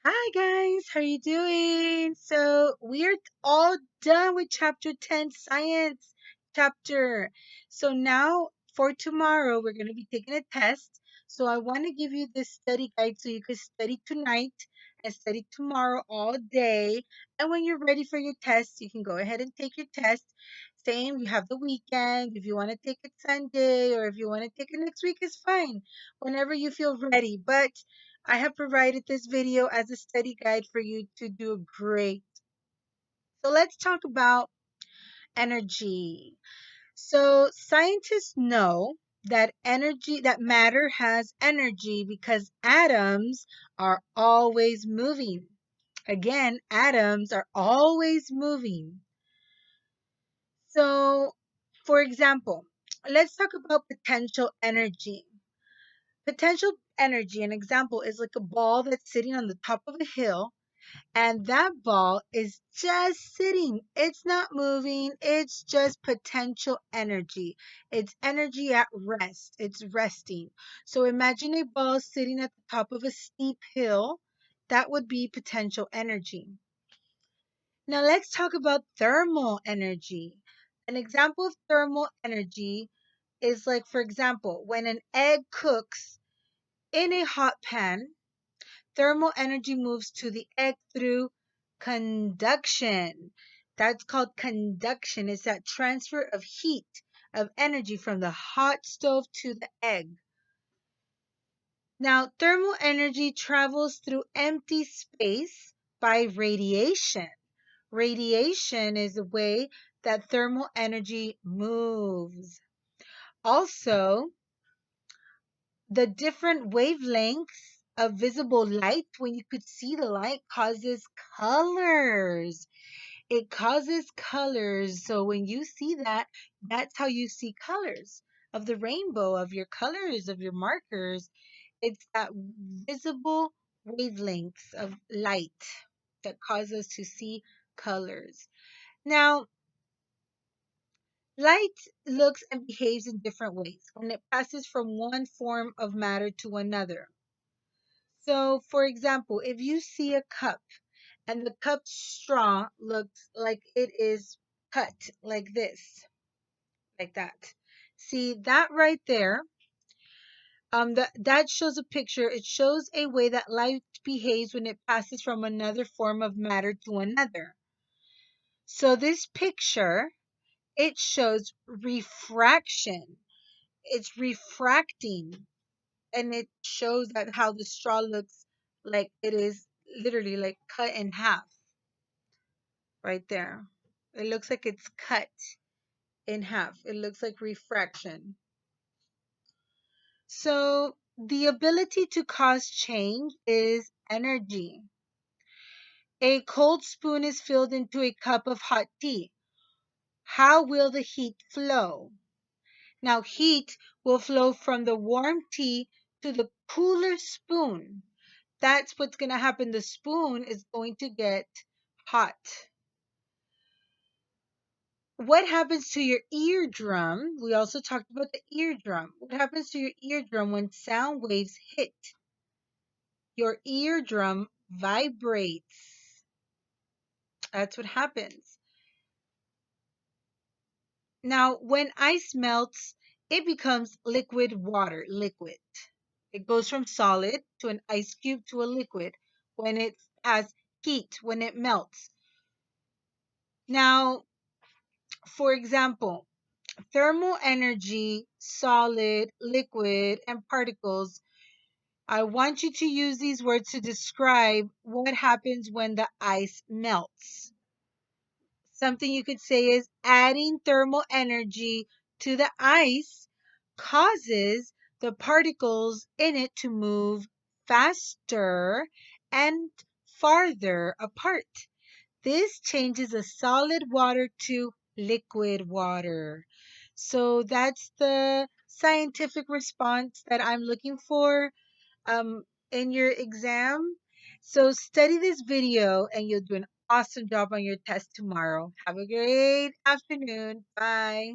Hi guys, how you doing? So we're all done with chapter 10 science chapter. So now for tomorrow we're going to be taking a test. So I want to give you this study guide so you can study tonight and study tomorrow all day. And when you're ready for your test, you can go ahead and take your test. Same, you have the weekend. If you want to take it Sunday or if you want to take it next week, it's fine. Whenever you feel ready. But I have provided this video as a study guide for you to do great. So let's talk about energy. So scientists know that matter has energy because atoms are always moving. Again, atoms are always moving. So, for example, let's talk about potential energy. Potential energy, an example, is like a ball that's sitting on the top of a hill. And that ball is just sitting. It's not moving. It's just potential energy. It's energy at rest. It's resting. So imagine a ball sitting at the top of a steep hill. That would be potential energy. Now let's talk about thermal energy. An example of thermal energy is like, for example, when an egg cooks in a hot pan, thermal energy moves to the egg through conduction. That's called conduction. It's that transfer of heat, of energy from the hot stove to the egg. Now, thermal energy travels through empty space by radiation. Radiation is the way that thermal energy moves. Also, the different wavelengths of visible light, when you could see the light, causes colors. It causes colors. So when you see that, that's how you see colors of the rainbow, of your colors, of your markers. It's that visible wavelengths of light that cause us to see colors. Now, light looks and behaves in different ways when it passes from one form of matter to another. So, for example, if you see a cup and the cup straw looks like it is cut like this, like that. See that right there? That shows a picture. It shows a way that light behaves when it passes from another form of matter to another. So this picture, it shows refraction. It's refracting, and it shows that how the straw looks like it is literally like cut in half right there. It looks like it's cut in half. It looks like refraction. So the ability to cause change is energy. A cold spoon is filled into a cup of hot tea. How will the heat flow? Now, heat will flow from the warm tea to the cooler spoon. That's what's going to happen. The spoon is going to get hot. What happens to your eardrum? We also talked about the eardrum. What happens to your eardrum when sound waves hit? Your eardrum vibrates. That's what happens. Now, when ice melts, it becomes liquid water, liquid. It goes from solid to an ice cube to a liquid when it has heat, when it melts. Now, for example, thermal energy, solid, liquid, and particles. I want you to use these words to describe what happens when the ice melts. Something you could say is adding thermal energy to the ice causes the particles in it to move faster and farther apart. This changes a solid water to liquid water. So that's the scientific response that I'm looking for um, in your exam. So study this video and you'll do an awesome job on your test tomorrow. Have a great afternoon. Bye.